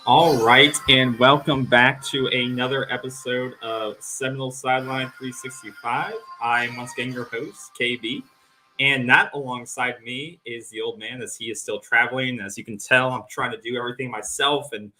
All right, and welcome back to another episode of Seminoles Sideline 365. I'm once again your host, KB, and not alongside me is the old man as he is still traveling. As you can tell, I'm trying to do everything myself and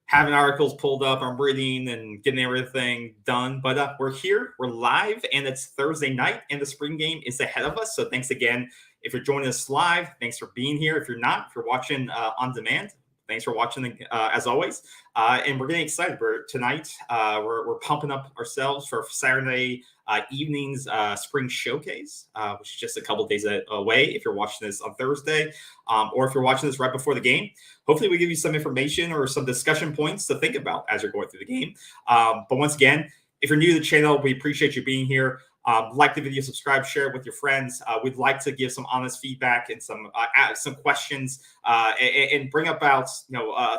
having articles pulled up. I'm reading and getting everything done, but we're here, we're live, and it's Thursday night, and the spring game is ahead of us. So thanks again. If you're joining us live, thanks for being here. If you're not, if you're watching on demand, thanks for watching as always. And we're getting excited. Tonight, we're pumping up ourselves for Saturday evening's spring showcase, which is just a couple days away if you're watching this on Thursday, or if you're watching this right before the game. Hopefully we give you some information or some discussion points to think about as you're going through the game. But once again, if you're new to the channel, we appreciate you being here. Like the video, subscribe, share it with your friends. We'd like to give some honest feedback and some questions and bring about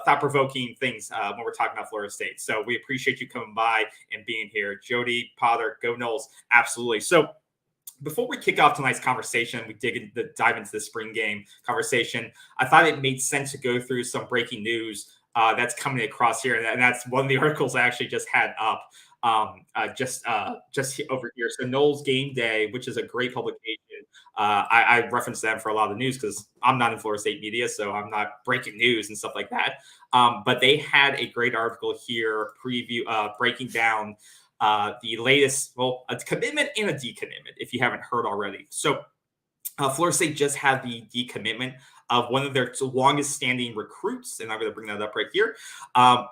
thought-provoking things when we're talking about Florida State. So we appreciate you coming by and being here. Jody, Potter, go Noles, absolutely. So before we kick off tonight's conversation, we dive into the spring game conversation. I thought it made sense to go through some breaking news that's coming across here, and that's one of the articles I actually just had up. Just over here. So Noles Game Day, which is a great publication. I reference them for a lot of the news because I'm not in Florida State media, so I'm not breaking news and stuff like that. But they had a great article here, breaking down the latest, a commitment and a decommitment, if you haven't heard already. So Florida State just had the decommitment of one of their longest standing recruits, and I'm going to bring that up right here,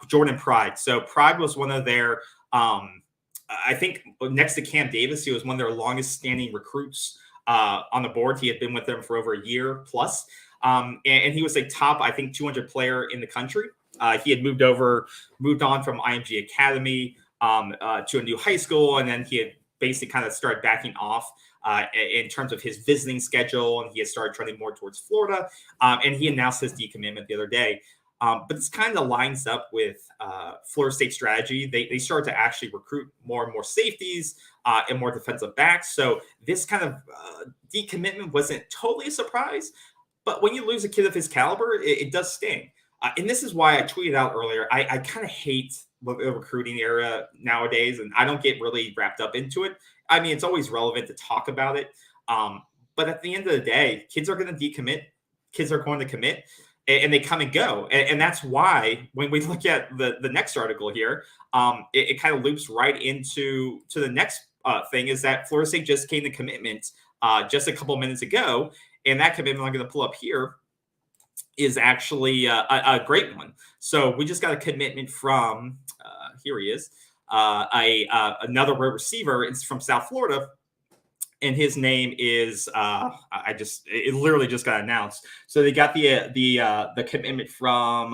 Jordan Pride. So Pride was one of their I think next to Cam Davis, he was one of their longest standing recruits on the board. He had been with them for over a year plus. And he was a top, I think, 200 player in the country. He had moved on from IMG Academy to a new high school. And then he had basically kind of started backing off in terms of his visiting schedule. And he had started trending more towards Florida. And he announced his decommitment the other day. But this kind of lines up with Florida State's strategy. They started to actually recruit more and more safeties and more defensive backs. So this kind of decommitment wasn't totally a surprise. But when you lose a kid of his caliber, it does sting. And this is why I tweeted out earlier, I kind of hate the recruiting era nowadays, and I don't get really wrapped up into it. I mean, it's always relevant to talk about it. But at the end of the day, kids are going to decommit. Kids are going to commit. And they come and go. And that's why when we look at the next article here, it kind of loops right into the next thing is that Florida State just came to commitment just a couple minutes ago. And that commitment I'm going to pull up here is actually a great one. So we just got a commitment from, here he is, another receiver. It's from South Florida. And his name is it literally just got announced. So they got the commitment from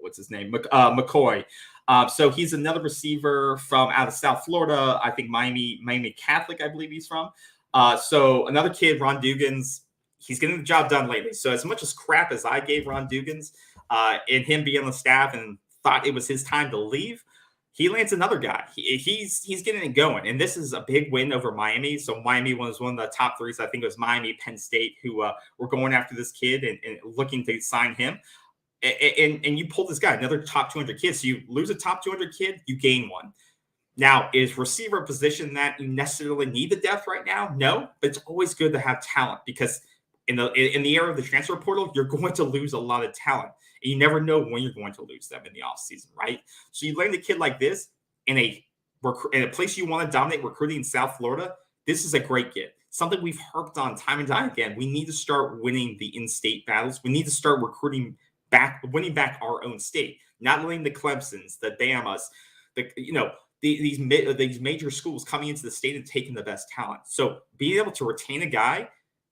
what's his name, McCoy. So he's another receiver from out of South Florida. I think Miami Catholic, I believe he's from. So another kid, Ron Dugans. He's getting the job done lately. So as much as crap as I gave Ron Dugans and him being on the staff and thought it was his time to leave, he lands another guy. He's getting it going. And this is a big win over Miami. So Miami was one of the top three. So I think it was Miami, Penn State, who were going after this kid and looking to sign him. And you pull this guy, another top 200 kid. So you lose a top 200 kid, you gain one. Now, is receiver a position that you necessarily need the depth right now? No, but it's always good to have talent because in the era of the transfer portal, you're going to lose a lot of talent. And you never know when you're going to lose them in the offseason, right? So you land a kid like this in a place you want to dominate recruiting in South Florida. This is a great get. Something we've harped on time and time again. We need to start winning the in-state battles. We need to start winning back our own state, not letting the Clemsons, the Bamas, these major schools coming into the state and taking the best talent. So being able to retain a guy,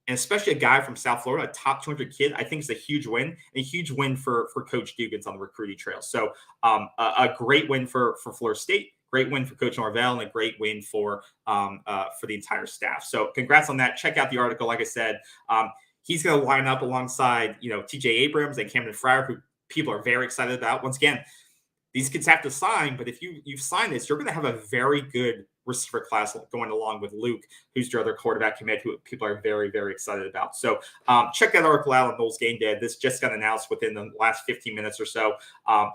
and especially a guy from South Florida, a top 200 kid, I think is a huge win, and a huge win for Coach Dugans on the recruiting trail. So a great win for Florida State, Great win for Coach Norvell and a great win for the entire staff. So congrats on that. Check out the article. Like I said, he's going to line up alongside, TJ Abrams and Camden Fryer, who people are very excited about. Once again, these kids have to sign, but if you've signed this, you're going to have a very good receiver class going along with Luke, who's your other quarterback commit, who people are very, very excited about. So check that article out on Noles Game Day. This just got announced within the last 15 minutes or so.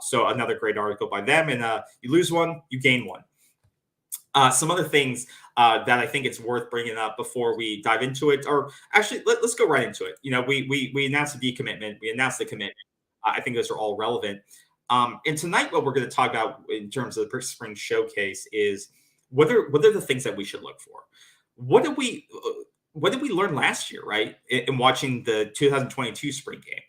So another great article by them. And you lose one, you gain one. Some other things that I think it's worth bringing up before we dive into it, or actually, let's go right into it. We announced the decommitment. We announced the commitment. I think those are all relevant. And tonight, what we're going to talk about in terms of the spring showcase is what are the things that we should look for. What did we learn last year, right? In watching the 2022 spring game,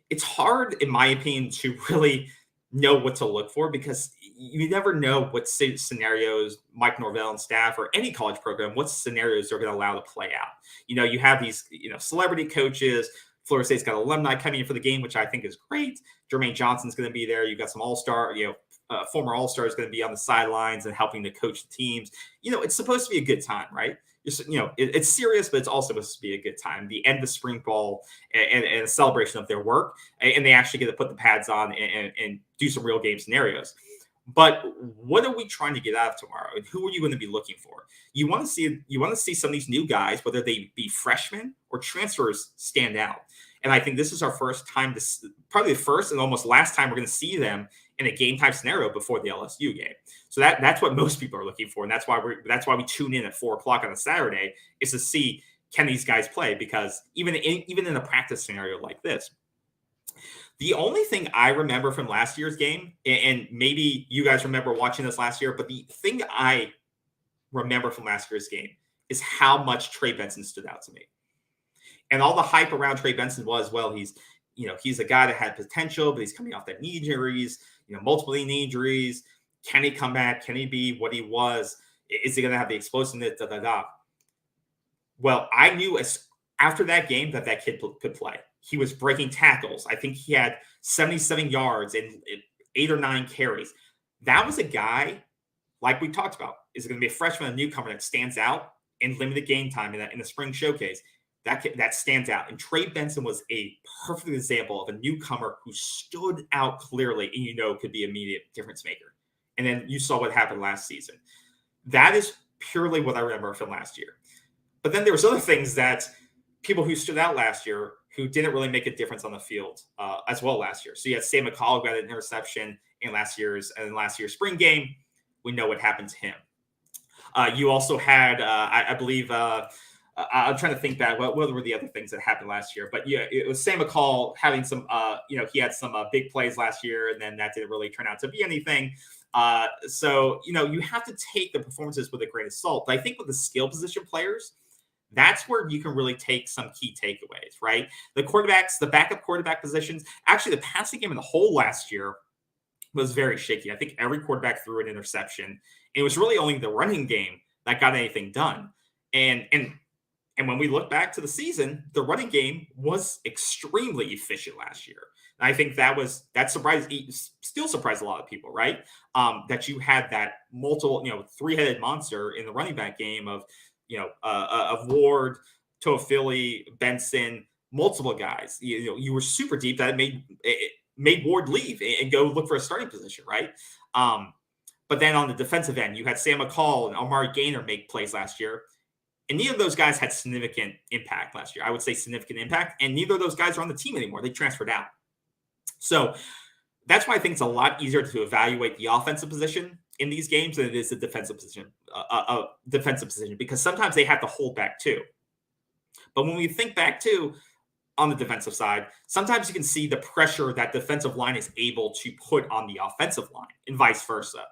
it's hard, in my opinion, to really know what to look for because you never know what scenarios Mike Norvell and staff or any college program, what scenarios they're going to allow to play out. You have these, celebrity coaches. Florida State's got alumni coming in for the game, which I think is great. Jermaine Johnson's going to be there. You've got some all-star, former all-stars going to be on the sidelines and helping to coach the teams. It's supposed to be a good time, right? It's serious, but it's also supposed to be a good time. The end of spring ball and a celebration of their work, and they actually get to put the pads on and do some real game scenarios. But what are we trying to get out of tomorrow? And who are you going to be looking for? You want to see some of these new guys, whether they be freshmen or transfers, stand out. And I think this is our first time, probably the first and almost last time we're going to see them in a game time scenario before the LSU game. So that's what most people are looking for, and that's why we tune in at 4:00 on a Saturday, is to see, can these guys play? Because even in a practice scenario like this. The only thing I remember from last year's game, and maybe you guys remember watching this last year, but the thing I remember from last year's game is how much Trey Benson stood out to me. And all the hype around Trey Benson was, well, he's a guy that had potential, but he's coming off that knee injuries, multiple knee injuries. Can he come back? Can he be what he was? Is he going to have the explosiveness? Well, I knew after that game that kid could play. He was breaking tackles. I think he had 77 yards and 8 or 9 carries. That was a guy, like we talked about, is going to be a freshman, a newcomer that stands out in limited game time in the spring showcase. That stands out. And Trey Benson was a perfect example of a newcomer who stood out clearly and could be an immediate difference maker. And then you saw what happened last season. That is purely what I remember from last year. But then there was other things that people who stood out last year who didn't really make a difference on the field as well last year. So you had Sam McCall, who got an interception in last year's spring game. We know what happened to him. You also had, I believe, I'm trying to think back. What were the other things that happened last year? But yeah, it was Sam McCall having some, he had some big plays last year, and then that didn't really turn out to be anything. So you have to take the performances with a grain of salt. But I think with the skill position players, that's where you can really take some key takeaways, right? The quarterbacks, the backup quarterback positions, actually the passing game in the whole last year was very shaky. I think every quarterback threw an interception. It was really only the running game that got anything done. And when we look back to the season, the running game was extremely efficient last year. And I think that still surprised a lot of people, right? That you had that multiple, three-headed monster in the running back game of Ward, Toafili, Benson, multiple guys. You were super deep that it made Ward leave and go look for a starting position, right? But then on the defensive end, you had Sam McCall and Amari Gaynor make plays last year. And neither of those guys had significant impact last year. I would say significant impact. And neither of those guys are on the team anymore. They transferred out. So that's why I think it's a lot easier to evaluate the offensive position in these games than it is the defensive position. Because sometimes they have to hold back too. But when we think back too, on the defensive side, sometimes you can see the pressure that defensive line is able to put on the offensive line and vice versa.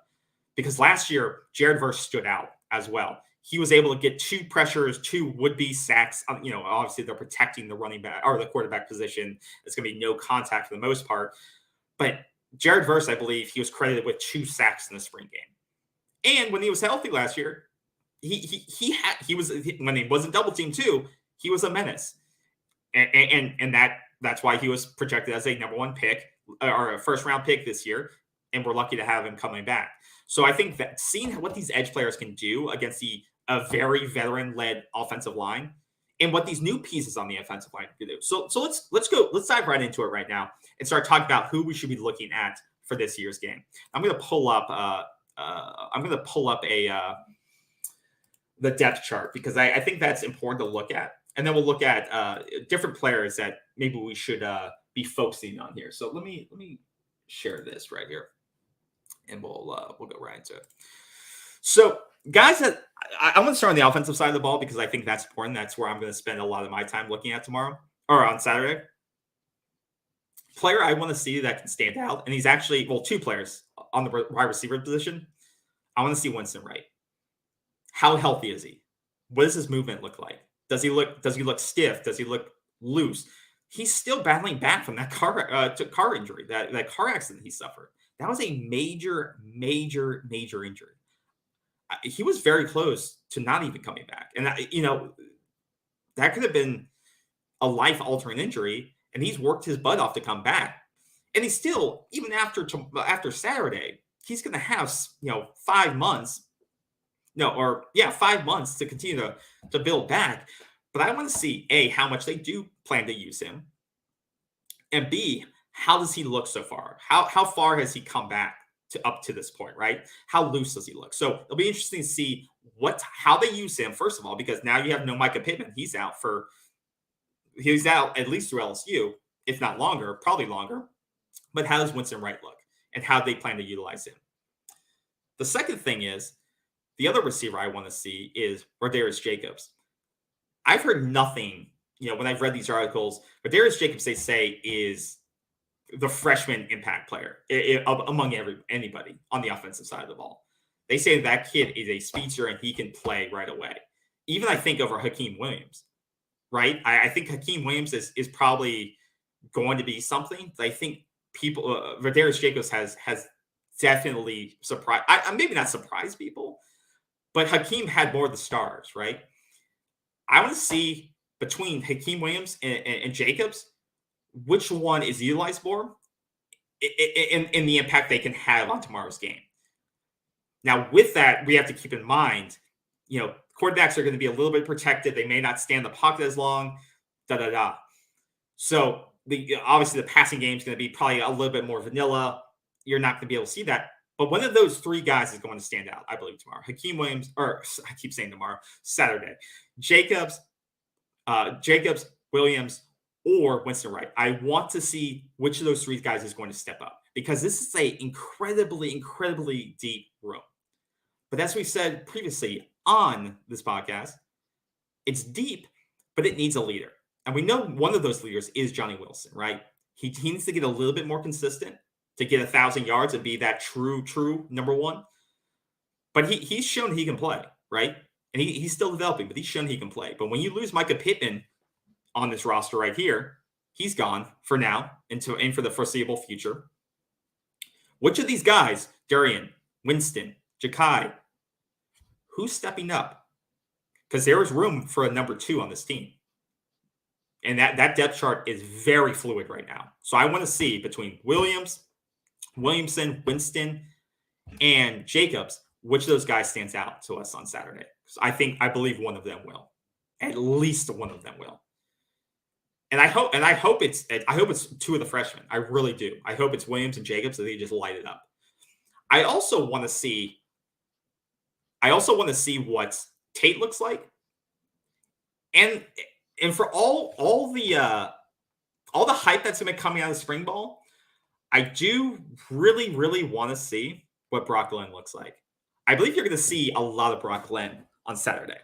Because last year, Jared Verse stood out as well. He was able to get 2 pressures, 2 would-be sacks. Obviously they're protecting the running back or the quarterback position. It's going to be no contact for the most part. But Jared Verse, I believe, he was credited with 2 sacks in the spring game. And when he was healthy last year, he was, when he wasn't double teamed too, he was a menace. And that's why he was projected as a number 1 pick or a first round pick this year. And we're lucky to have him coming back. So I think that seeing what these edge players can do against a very veteran-led offensive line and what these new pieces on the offensive line can do. So let's dive right into it right now and start talking about who we should be looking at for this year's game. I'm going to pull up the depth chart because I think that's important to look at, and then we'll look at different players that maybe we should be focusing on here. So let me share this right here, and we'll go right into it. So guys that I want to start on the offensive side of the ball because I think that's important. That's where I'm going to spend a lot of my time looking at tomorrow or on Saturday. Player I want to see that can stand out, and he's actually, well, two players on the wide receiver position. I want to see Winston Wright. How healthy is he? What does his movement look like? Does he look stiff? Does he look loose? He's still battling back from that car injury, that car accident he suffered. That was a major injury. He was very close to not even coming back. And, that could have been a life-altering injury, and he's worked his butt off to come back. And he's still, even after Saturday, he's going to have, 5 months. 5 months to continue to build back. But I want to see, A, how much they do plan to use him, and B, how does he look so far? How far has he come back up to this point, right? How loose does he look? So it'll be interesting to see how they use him, first of all, because now you have no Mycah Pittman. He's out at least through LSU, if not longer, probably longer. But how does Winston Wright look, and how they plan to utilize him? The second thing is, the other receiver I want to see is Rodarius Jacobs. I've heard nothing, when I've read these articles. Rodarius Jacobs, they say, is the freshman impact player among anybody on the offensive side of the ball. They say that kid is a speedster and he can play right away. Even I think over Hakeem Williams, right? I think Hakeem Williams is probably going to be something. I think Rodarius Jacobs has definitely surprised. Maybe not surprised people, but Hakeem had more of the stars, right? I want to see between Hakeem Williams and Jacobs, which one is utilized more in the impact they can have on tomorrow's game. Now, with that, we have to keep in mind, quarterbacks are going to be a little bit protected. They may not stand the pocket as long, So obviously the passing game is going to be probably a little bit more vanilla. You're not going to be able to see that. But one of those three guys is going to stand out, I believe, tomorrow. Hakeem Williams, or I keep saying tomorrow, Saturday. Jacobs, Williams, or Winston Wright. I want to see which of those three guys is going to step up because this is an incredibly deep room. But as we said previously on this podcast, it's deep, but it needs a leader. And we know one of those leaders is Johnny Wilson, right? He needs to get a little bit more consistent to get 1,000 yards and be that true number one. But he's shown he can play, right? And he's still developing, but he's shown he can play. But when you lose Mycah Pittman on this roster right here, he's gone for now and for the foreseeable future. Which of these guys, Darian, Winston, Jakai, who's stepping up? Because there is room for a number 2 on this team. And that depth chart is very fluid right now. So I want to see between Williamson, Winston, and Jacobs, which of those guys stands out to us on Saturday. I believe one of them will. At least one of them will. And I hope it's 2 of the freshmen. I really do. I hope it's Williams and Jacobs that they just light it up. I also want to see what Tate looks like. And for all the hype that's been coming out of spring ball, I do really want to see what Brock Glenn looks like. I believe you're going to see a lot of Brock Glenn on Saturday.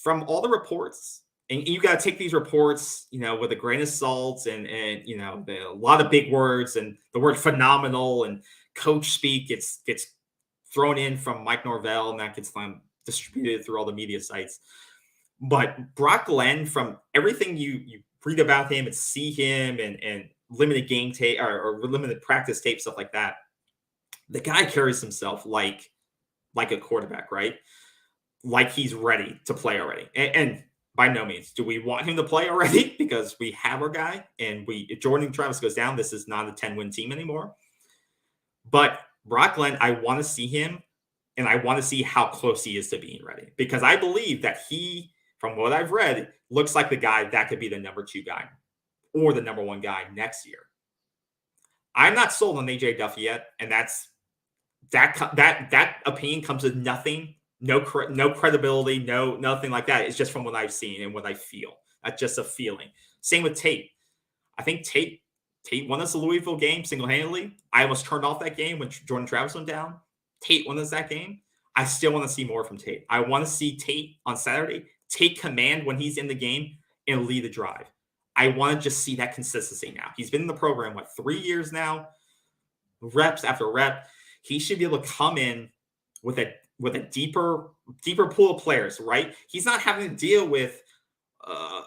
From all the reports, and you got to take these reports, with a grain of salt and a lot of big words, and the word phenomenal and coach speak gets thrown in from Mike Norvell, and that gets distributed through all the media sites. But Brock Glenn, from everything you read about him and see him and limited game tape or limited practice tape, stuff like that, the guy carries himself like a quarterback, right? Like he's ready to play already. And by no means do we want him to play already because we have our guy, and if Jordan Travis goes down, this is not a 10-win team anymore. But Brock Glenn, I want to see him, and I want to see how close he is to being ready, because I believe that he, from what I've read, looks like the guy that could be the number 2 guy or the number 1 guy next year. I'm not sold on AJ Duffy yet, and that opinion comes with nothing, no credibility, nothing like that. It's just from what I've seen and what I feel. That's just a feeling. Same with Tate. I think Tate won us the Louisville game single-handedly. I almost turned off that game when Jordan Travis went down. Tate won us that game. I still want to see more from Tate. I want to see Tate on Saturday take command when he's in the game and lead the drive. I want to just see that consistency now. He's been in the program, 3 years now, reps after rep. He should be able to come in with a deeper pool of players, right? He's not having to deal with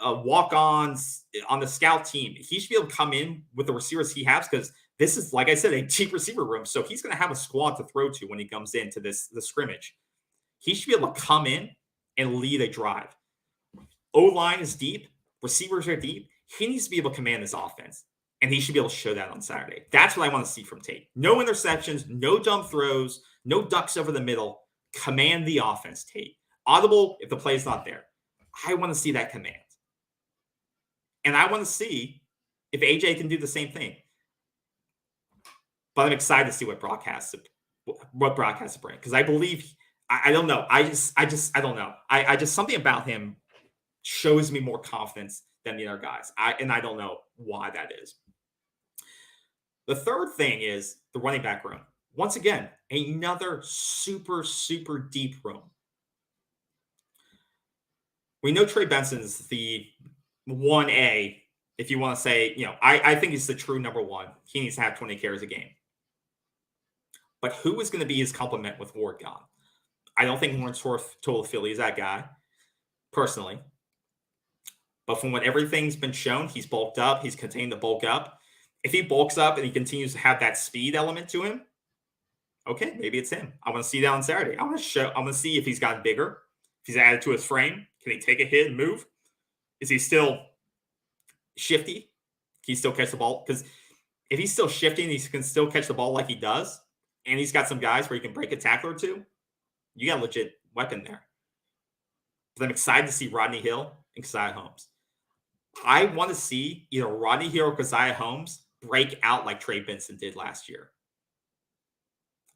walk-ons on the scout team. He should be able to come in with the receivers he has, because this is, like I said, a deep receiver room. So he's going to have a squad to throw to when he comes into the scrimmage. He should be able to come in and lead a drive. O-line is deep. Receivers are deep. He needs to be able to command this offense, and he should be able to show that on Saturday. That's what I want to see from Tate. No interceptions, no dumb throws, no ducks over the middle. Command the offense, Tate. Audible if the play's not there. I want to see that command. And I want to see if AJ can do the same thing. But I'm excited to see what Brock has to bring, because I believe I don't know. I don't know. I just something about him shows me more confidence than the other guys. I don't know why that is. The third thing is the running back room. Once again, another super, super deep room. We know Trey Benson's the 1A, if you want to say, I think he's the true number 1. He needs to have 20 carries a game. But who is going to be his complement with Ward gone? I don't think Hornsworth told Philly is that guy, personally. But from what everything's been shown, he's bulked up. He's continued to bulk up. If he bulks up and he continues to have that speed element to him, okay, maybe it's him. I want to see that on Saturday. I want to see if he's gotten bigger, if he's added to his frame. Can he take a hit and move? Is he still shifty? Can he still catch the ball? Because if he's still shifty and he can still catch the ball like he does, and he's got some guys where he can break a tackle or two, you got a legit weapon there. But I'm excited to see Rodney Hill and Keziah Holmes. I want to see either Rodney Hill or Keziah Holmes break out like Trey Benson did last year.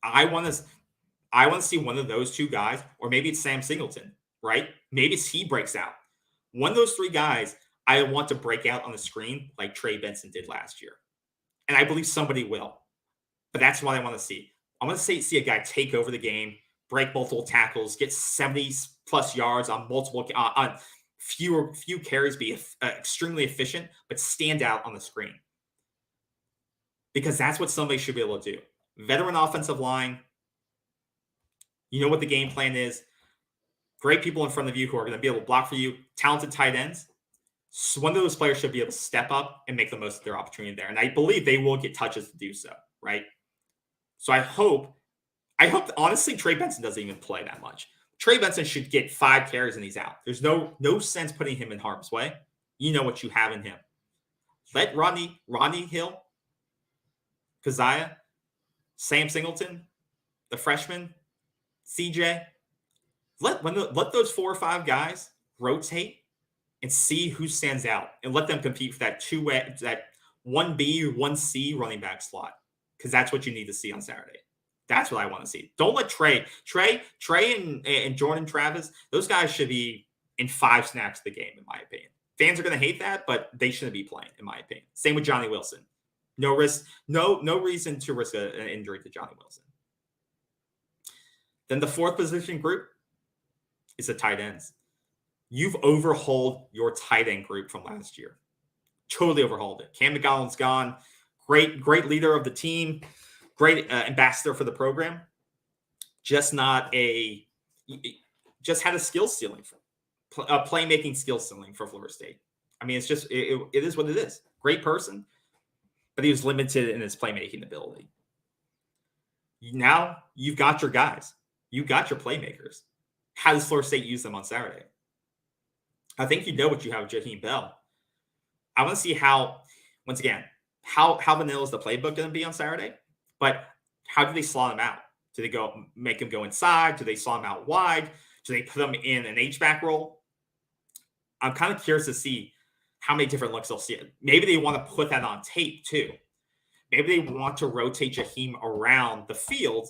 I want to see one of those two guys, or maybe it's Sam Singleton, right? Maybe he breaks out. One of those 3 guys, I want to break out on the screen like Trey Benson did last year. And I believe somebody will. But that's what I want to see. I want to see a guy take over the game, break multiple tackles, get 70-plus yards on on few carries, be extremely efficient, but stand out on the screen. Because that's what somebody should be able to do. Veteran offensive line, you know what the game plan is. Great people in front of you who are going to be able to block for you. Talented tight ends. So one of those players should be able to step up and make the most of their opportunity there. And I believe they will get touches to do so, right? So I hope, honestly, Trey Benson doesn't even play that much. Trey Benson should get 5 carries and he's out. There's no sense putting him in harm's way. You know what you have in him. Let Rodney Hill, Keziah, Sam Singleton, the freshman, CJ, let those 4 or 5 guys rotate and see who stands out, and let them compete for that 1B or 1C running back slot, because that's what you need to see on Saturday. That's what I want to see. Don't let Trey and Jordan Travis, those guys should be in 5 snaps of the game, in my opinion. Fans are going to hate that, but they shouldn't be playing, in my opinion. Same with Johnny Wilson. No risk, no reason to risk an injury to Johnny Wilson. Then the 4th position group is the tight ends. You've overhauled your tight end group from last year. Totally overhauled it. Cam McGowan's gone. Great leader of the team. Great ambassador for the program. Just had a skill ceiling, a playmaking skill ceiling for Florida State. I mean, it's just, it is what it is. Great person, but he was limited in his playmaking ability. Now you've got your guys. You've got your playmakers. How does Florida State use them on Saturday? I think you know what you have with Jaheim Bell. I want to see how vanilla is the playbook going to be on Saturday. But how do they slot him out? Do they make him go inside? Do they slot him out wide? Do they put him in an H-back role? I'm kind of curious to see how many different looks they'll see. Maybe they want to put that on tape too. Maybe they want to rotate Jaheim around the field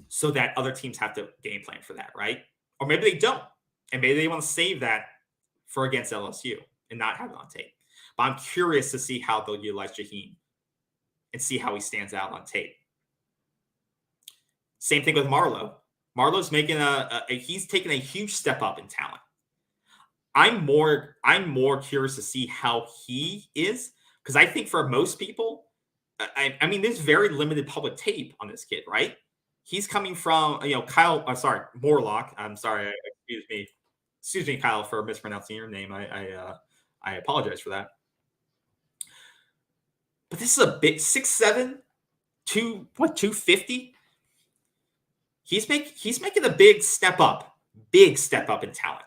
so that other teams have to game plan for that, right? Or maybe they don't. And maybe they want to save that for against LSU and not have it on tape. But I'm curious to see how they'll utilize Jaheim and see how he stands out on tape. Same thing with Marlowe. Marlowe's making he's taking a huge step up in talent. I'm more curious to see how he is, because I think for most people, I mean, there's very limited public tape on this kid, right? He's coming from, Morlock. I'm sorry, excuse me, Kyle, for mispronouncing your name. I apologize for that. But this is a big 6'7", 250. He's making a big step up in talent.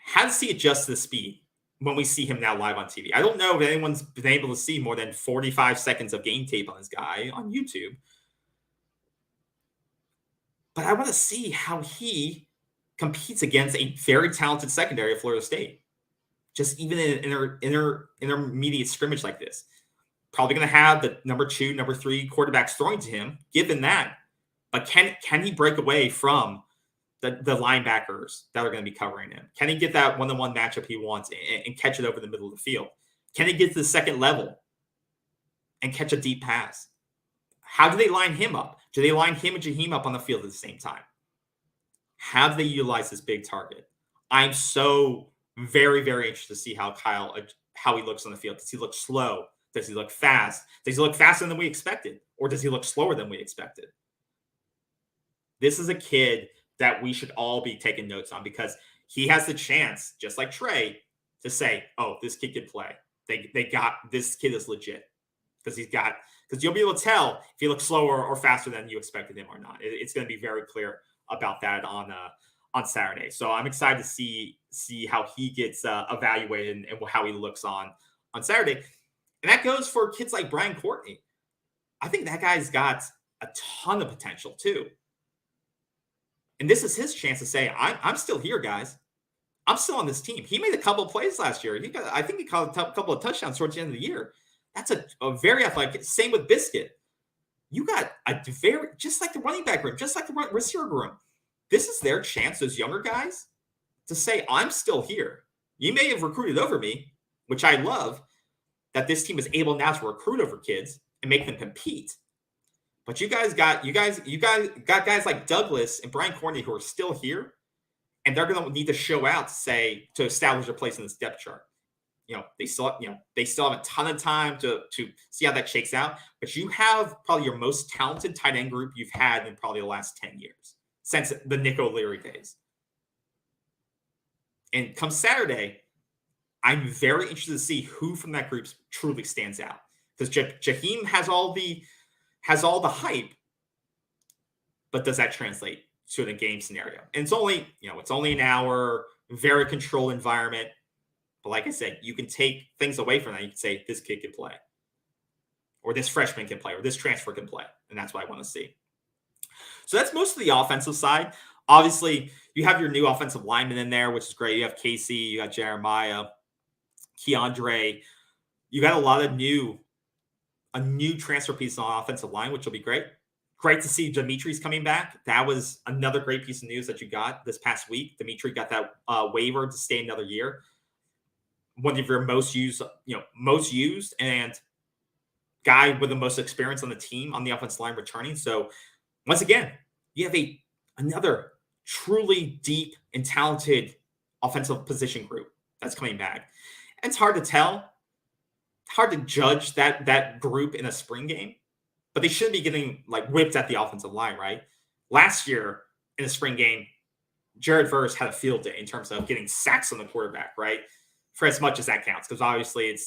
How does he adjust to the speed when we see him now live on TV? I don't know if anyone's been able to see more than 45 seconds of game tape on this guy on YouTube. But I want to see how he competes against a very talented secondary of Florida State. Just even in an intermediate scrimmage like this. Probably going to have the number 2, number 3 quarterbacks throwing to him, given that. But can he break away from the linebackers that are going to be covering him? Can he get that one-on-one matchup he wants and catch it over the middle of the field? Can he get to the second level and catch a deep pass? How do they line him up? Do they line him and Jaheim up on the field at the same time? How do they utilize this big target? I'm so very, very interested to see how he looks on the field. Does he look slow? Does he look fast? Does he look faster than we expected? Or does he look slower than we expected? This is a kid that we should all be taking notes on, because he has the chance, just like Trey, to say, oh, this kid can play. They got this kid is legit. Because you'll be able to tell if he looks slower or faster than you expected him or not. It's going to be very clear about that on Saturday. So I'm excited to see how he gets evaluated and how he looks on Saturday. And that goes for kids like Brian Courtney. I think that guy's got a ton of potential too. And this is his chance to say, I'm still here, guys. I'm still on this team. He made a couple of plays last year. I think he caught a couple of touchdowns towards the end of the year. That's a very athletic. Same with Biscuit. You got just like the running back room, just like the receiver room. This is their chance, those younger guys, to say, I'm still here. You may have recruited over me, which I love, that this team is able now to recruit over kids and make them compete. But you guys got guys like Douglas and Brian Courtney who are still here, and they're going to need to show out to establish a place in this depth chart. They still have a ton of time to see how that shakes out. But you have probably your most talented tight end group you've had in probably the last 10 years since the Nick O'Leary days. And come Saturday, I'm very interested to see who from that group truly stands out, because Jaheim has all the hype, but does that translate to the game scenario? And it's only an hour, very controlled environment. But like I said, you can take things away from that. You can say, this kid can play, or this freshman can play, or this transfer can play. And that's what I want to see. So that's most of the offensive side. Obviously, you have your new offensive lineman in there, which is great. You have Casey, you got Jeremiah, Keandre. You got a new transfer piece on offensive line, which will be great. Great to see Dimitri's coming back. That was another great piece of news that you got this past week. Dimitri got that waiver to stay another year. One of your most used and guy with the most experience on the team on the offensive line returning. So once again, you have another truly deep and talented offensive position group that's coming back. And it's hard to tell. It's hard to judge that group in a spring game, but they shouldn't be getting whipped at the offensive line, right? Last year in the spring game, Jared Verse had a field day in terms of getting sacks on the quarterback, right? For as much as that counts, because obviously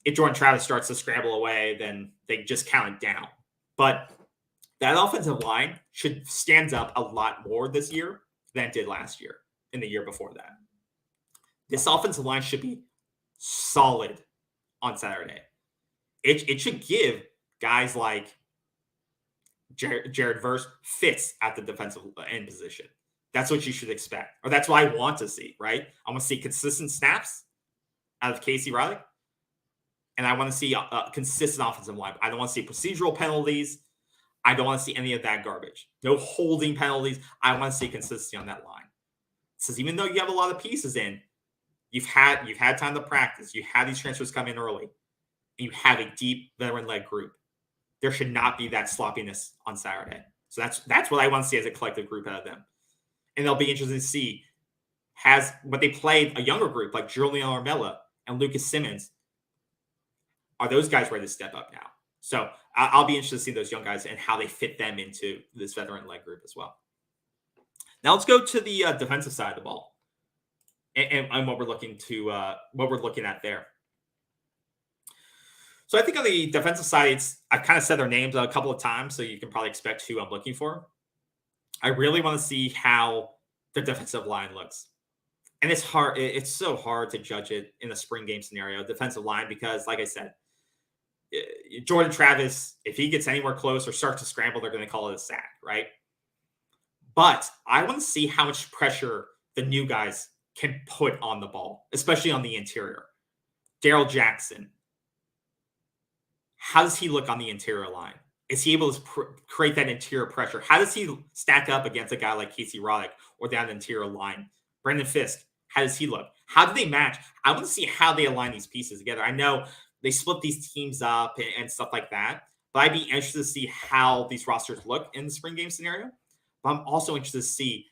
if Jordan Travis starts to scramble away, then they just count it down. But that offensive line should stand up a lot more this year than it did last year and the year before that. This offensive line should be solid on Saturday. It should give guys like Jared Verse fits at the defensive end position. That's what you should expect, or that's what I want to see, right? I want to see consistent snaps out of Casey Riley, and I want to see a consistent offensive line. I don't want to see procedural penalties. I don't want to see any of that garbage. No holding penalties. I want to see consistency on that line. Says even though you have a lot of pieces in, you've had time to practice. You had these transfers come in early, and you have a deep veteran-led group. There should not be that sloppiness on Saturday. So that's what I want to see as a collective group out of them. And they'll be interested to see what they played a younger group like Julian Armella and Lucas Simmons. Are those guys ready to step up now? So I'll be interested to see those young guys and how they fit them into this veteran-led group as well. Now let's go to the defensive side of the ball and what we're looking at there. So I think on the defensive side, I've kind of said their names a couple of times, so you can probably expect who I'm looking for. I really want to see how the defensive line looks. And it's hard. It's so hard to judge it in a spring game scenario, defensive line, because like I said, Jordan Travis, if he gets anywhere close or starts to scramble, they're going to call it a sack, right? But I want to see how much pressure the new guys can put on the ball, especially on the interior. Darrell Jackson, how does he look on the interior line? Is he able to create that interior pressure? How does he stack up against a guy like Casey Roddick or down the interior line? Brandon Fisk, how does he look? How do they match? I want to see how they align these pieces together. I know they split these teams up and stuff like that, but I'd be interested to see how these rosters look in the spring game scenario. But I'm also interested to see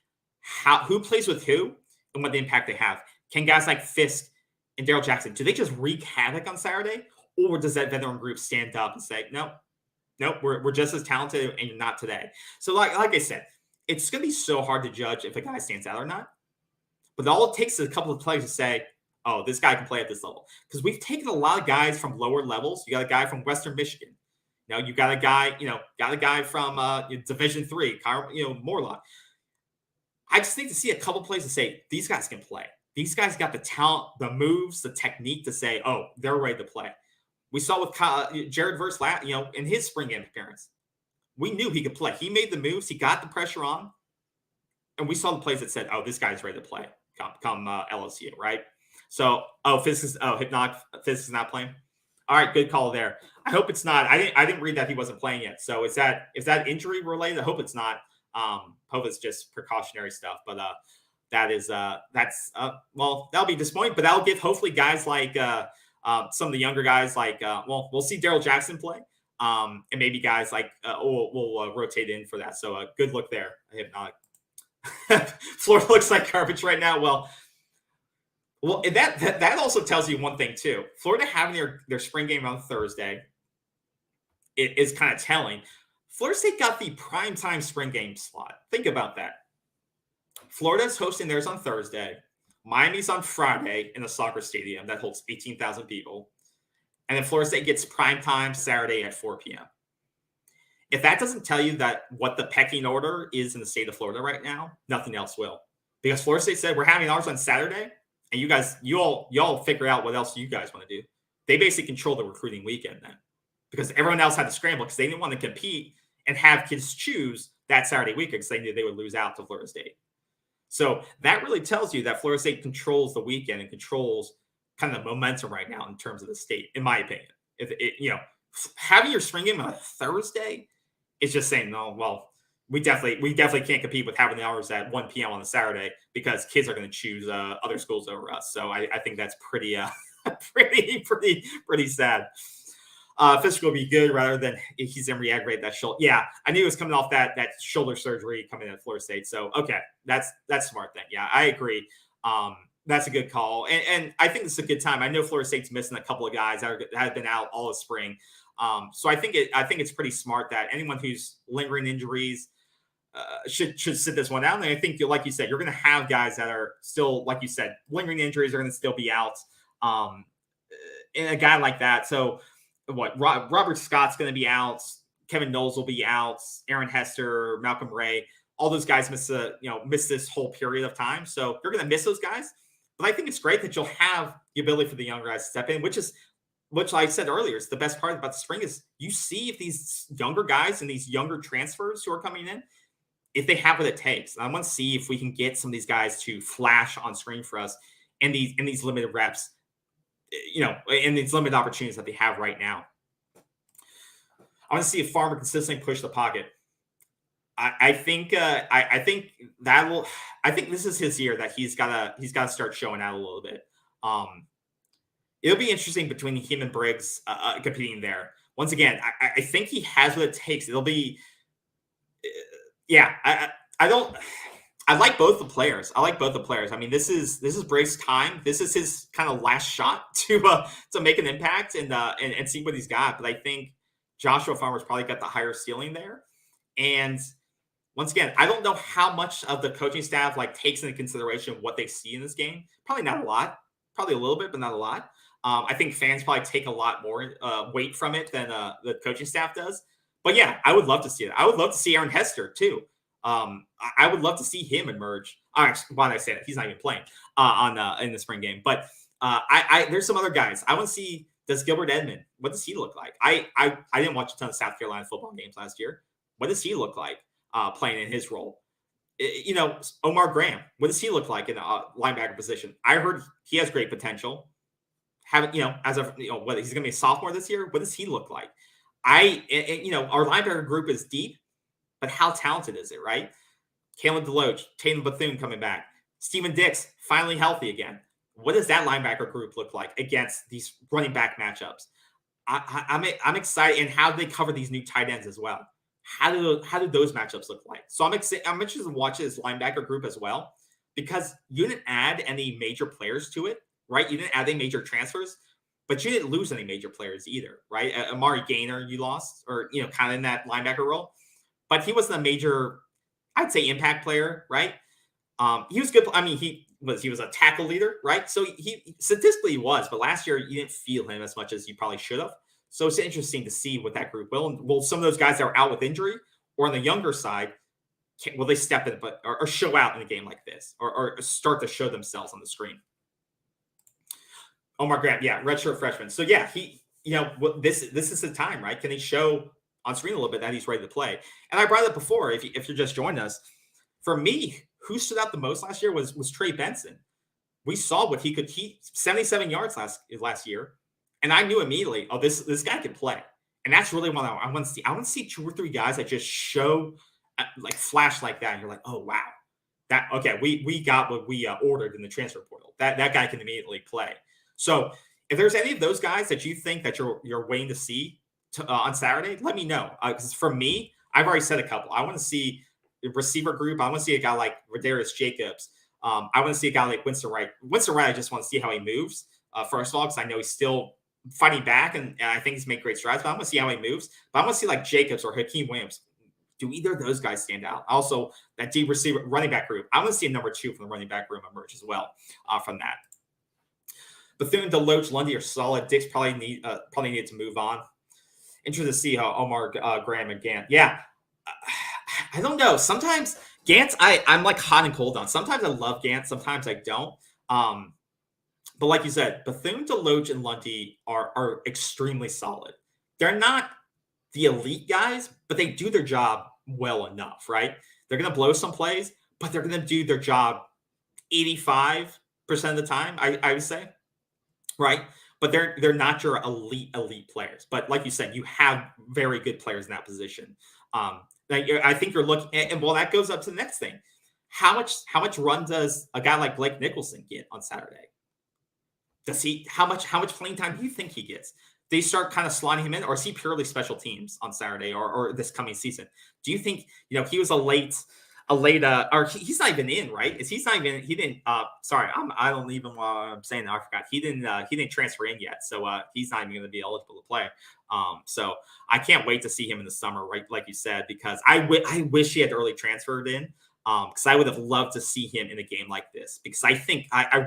who plays with who and what the impact they have. Can guys like Fisk and Darrell Jackson, do they just wreak havoc on Saturday? Or does that veteran group stand up and say, no, we're just as talented and not today. So like I said, it's going to be so hard to judge if a guy stands out or not. But all it takes is a couple of plays to say, oh, this guy can play at this level. Because we've taken a lot of guys from lower levels. You got a guy from Western Michigan. You got a guy from Division III, Morlock. I just need to see a couple plays to say, these guys can play. These guys got the talent, the moves, the technique to say, oh, they're ready to play. We saw with Jared Verse, in his spring game appearance. We knew he could play. He made the moves. He got the pressure on. And we saw the plays that said, oh, this guy's ready to play come LSU, right? So, Fisk is not playing. All right, good call there. I hope it's not. I didn't read that he wasn't playing yet. So is that injury related? I hope it's not. Hope it's just precautionary stuff. But that'll be disappointing. But that'll give hopefully guys like some of the younger guys like we'll see Darrell Jackson play. And maybe guys like we'll rotate in for that. So good look there. Hypnotic. Florida looks like garbage right now. Well, that also tells you one thing too. Florida having their spring game on Thursday is kind of telling. Florida State got the primetime spring game slot. Think about that. Florida's hosting theirs on Thursday. Miami's on Friday in a soccer stadium that holds 18,000 people. And then Florida State gets primetime Saturday at 4 p.m. If that doesn't tell you that what the pecking order is in the state of Florida right now, nothing else will. Because Florida State said, we're having ours on Saturday, and you all figure out what else you guys want to do. They basically control the recruiting weekend then. Because everyone else had to scramble because they didn't want to compete and have kids choose that Saturday weekend because they knew they would lose out to Florida State. So that really tells you that Florida State controls the weekend and controls kind of the momentum right now in terms of the state, in my opinion. Having your spring game on a Thursday is just saying, no, well, we definitely can't compete with having the hours at 1 p.m. on a Saturday because kids are going to choose other schools over us. So I think that's pretty sad. Fisk will be good rather than he's going to re-aggravate that shoulder. Yeah, I knew he was coming off that shoulder surgery coming in at Florida State. So, okay, that's smart then. Yeah, I agree. That's a good call. And I think it's a good time. I know Florida State's missing a couple of guys that have been out all of spring. So I think it's pretty smart that anyone who's lingering injuries should sit this one out. And I think, like you said, you're going to have guys that are still, like you said, lingering injuries are going to still be out. And a guy like that. So, Robert Scott's going to be out. Kevin Noles will be out. Aaron Hester, Malcolm Ray, all those guys miss this whole period of time. So you're going to miss those guys. But I think it's great that you'll have the ability for the younger guys to step in, which is which I said earlier is the best part about the spring is you see if these younger guys and these younger transfers who are coming in, if they have what it takes. I want to see if we can get some of these guys to flash on screen for us in these limited reps, in these limited opportunities that they have right now. I want to see if Farmer consistently push the pocket. I think this is his year that he's gotta start showing out a little bit. It'll be interesting between him and Briggs competing there. Once again, I think he has what it takes. It'll be, I like both the players. I mean, this is Briggs' time. This is his kind of last shot to make an impact and see what he's got. But I think Joshua Farmer's probably got the higher ceiling there. And once again, I don't know how much of the coaching staff takes into consideration what they see in this game. Probably not a lot. Probably a little bit, but not a lot. I think fans probably take a lot more weight from it than the coaching staff does. But yeah, I would love to see it. I would love to see Aaron Hester too. I would love to see him emerge. Why did I say that? He's not even playing in the spring game. But there's some other guys. I want to see, does Gilbert Edmond, what does he look like? I didn't watch a ton of South Carolina football games last year. What does he look like playing in his role? Omar Graham, what does he look like in the linebacker position? I heard he has great potential. Whether he's going to be a sophomore this year, what does he look like? Our linebacker group is deep, but how talented is it, right? Kalen DeLoach, Tatum Bethune coming back. Steven Dix, finally healthy again. What does that linebacker group look like against these running back matchups? I'm excited, and how do they cover these new tight ends as well? How do those matchups look like? So I'm interested to watch this linebacker group as well, because you didn't add any major players to it, right? You didn't add any major transfers, but you didn't lose any major players either, right? Amari Gaynor, you lost, or kind of in that linebacker role, but he wasn't a major, I'd say, impact player, right? He was good. I mean, he was a tackle leader, right? So he statistically he was, but last year you didn't feel him as much as you probably should have. So it's interesting to see what that group will. And will some of those guys that are out with injury, or on the younger side, will they step in or show out in a game like this, or start to show themselves on the screen? Omar Graham, yeah, redshirt freshman. So yeah, this is the time, right? Can he show on screen a little bit that he's ready to play? And I brought it up before. If you're just joining us, for me, who stood out the most last year was Trey Benson. We saw what he could. 77 yards last year. And I knew immediately, oh, this guy can play. And that's really what I want to see. I want to see 2 or 3 guys that just show, flash like that. And you're like, oh, wow. We got what we ordered in the transfer portal. That guy can immediately play. So if there's any of those guys that you think that you're waiting to see on Saturday, let me know. Because for me, I've already said a couple. I want to see the receiver group. I want to see a guy like Radarius Jacobs. I want to see a guy like Winston Wright. Winston Wright, I just want to see how he moves. First of all, because I know he's still fighting back, and I think he's made great strides, but I want to see how he moves. But I want to see Jacobs or Hakeem Williams. Do either of those guys stand out? Also, that deep receiver running back group. I want to see a number 2 from the running back room emerge as well from that. Bethune, DeLoach, Lundy are solid. Dix probably needed to move on. Interested to see how Omar Graham and Gant. Yeah, I don't know. Sometimes Gant, I'm hot and cold on. Sometimes I love Gant. Sometimes I don't. But like you said, Bethune, DeLoach, and Lundy are extremely solid. They're not the elite guys, but they do their job well enough, right? They're going to blow some plays, but they're going to do their job 85% of the time, I would say, right? But they're not your elite players. But like you said, you have very good players in that position. I think you're looking, and well, that goes up to the next thing. How much run does a guy like Blake Nicholson get on Saturday? How much playing time do you think he gets? They start kind of slotting him in, or is he purely special teams on Saturday or this coming season? Do you think, he was a late, or he's not even in, right? He didn't, sorry, I don't even know what I'm saying. I forgot. He didn't transfer in yet. So he's not even going to be eligible to play. So I can't wait to see him in the summer, right? Like you said, because I wish he had early transferred in. Because I would have loved to see him in a game like this, because I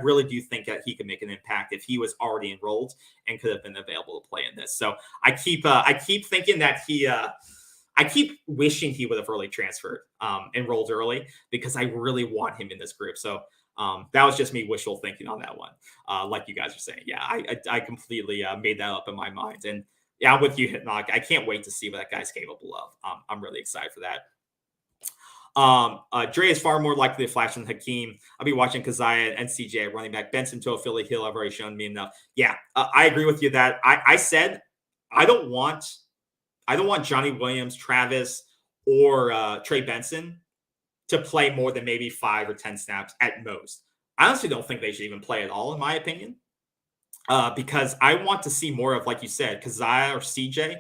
really do think that he could make an impact if he was already enrolled and could have been available to play in this. So I keep thinking that I keep wishing he would have early transferred, enrolled early, because I really want him in this group. So That was just me wishful thinking on that one. Like you guys are saying, yeah, I completely made that up in my mind, and yeah, I'm with you, Hitnock. I can't wait to see what that guy's capable of. I'm really excited for that. Dre is far more likely to flash than Hakeem. I'll be watching Keziah and CJ at running back. Benson to a Philly Hill. I've already shown me enough. Yeah, I agree with you that I said I don't want Johnny Williams, Travis, or Trey Benson to play more than maybe 5 or 10 snaps at most. I honestly don't think they should even play at all, in my opinion, because I want to see more of, like you said, Keziah or CJ.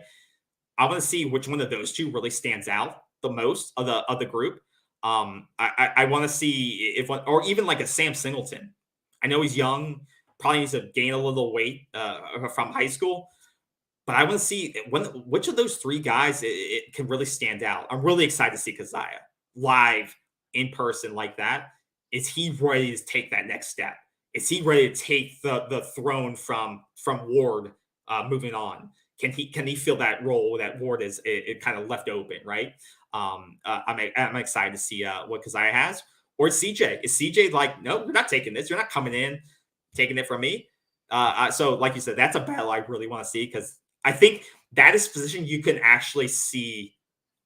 I want to see which one of those two really stands out the most of the group. I want to see if one, or even like a Sam Singleton. I know he's young, probably needs to gain a little weight from high school, but I want to see which of those 3 guys it can really stand out. I'm really excited to see Keziah live in person like that. Is he ready to take that next step? Is he ready to take the throne from Ward moving on? Can he fill that role that Ward is it kind of left open, right? I'm excited to see what Keziah has. Or CJ. Is CJ like, no, you're not taking this. You're not coming in, taking it from me. So like you said, that's a battle I really want to see, because I think that is a position you can actually see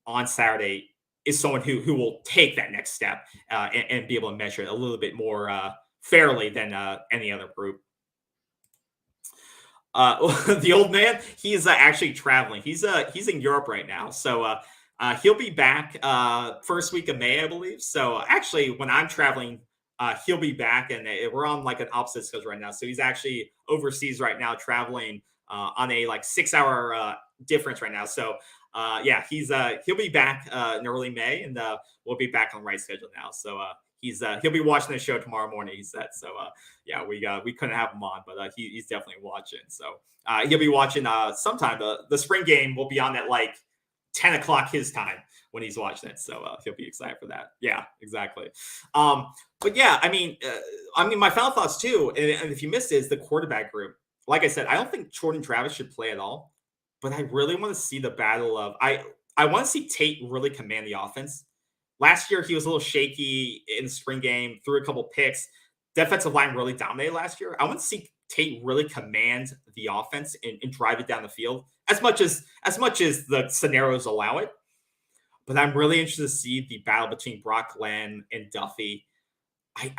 on Saturday is someone who will take that next step and be able to measure it a little bit more fairly than any other group. The old man, he is actually traveling. He's in Europe right now, so he'll be back first week of May, I believe. So actually, when I'm traveling, he'll be back, and we're on like an opposite schedule right now. So he's actually overseas right now, traveling on a like 6-hour difference right now. So yeah, he'll be back in early May, and we'll be back on the right schedule now. So he'll be watching the show tomorrow morning, he said. So yeah, we couldn't have him on, but he's definitely watching. So he'll be watching sometime. The spring game will be on at like 10 o'clock his time when he's watching it. So he'll be excited for that. Yeah, exactly. But yeah, I mean, my final thoughts too, and if you missed it, is the quarterback group. Like I said, I don't think Jordan Travis should play at all, but I really want to see the battle of I want to see Tate really command the offense. Last year, he was a little shaky in the spring game, threw a couple picks. Defensive line really dominated last year. I want to see Tate really command the offense and drive it down the field as much as the scenarios allow it. But I'm really interested to see the battle between Brock Glenn and Duffy. I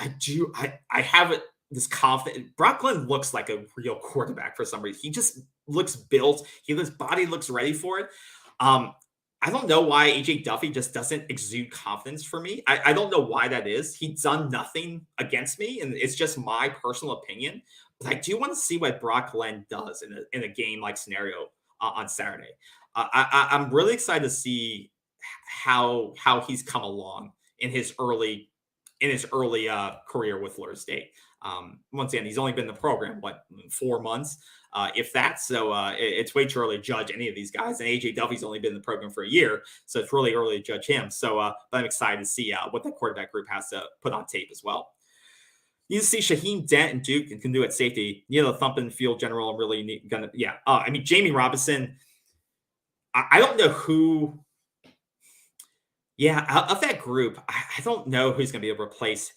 have this confidence. Brock Glenn looks like a real quarterback for some reason. He just looks built. His body looks ready for it. I don't know why AJ Duffy just doesn't exude confidence for me. I don't know why that is. He's done nothing against me, and it's just my personal opinion. But I do want to see what Brock Glenn does in a game like scenario on Saturday. I'm really excited to see how he's come along in his early career with Florida State. Once again, he's only been in the program 4 months, if that. So it's way too early to judge any of these guys. And AJ Duffy's only been in the program for a year, so it's really early to judge him. So but I'm excited to see what that quarterback group has to put on tape as well. You see Shaheem Dent and Duke can do at safety. The thumping field general. I'm really gonna Jamie Robinson. I don't know who. Yeah, of that group, I don't know who's going to be able to replace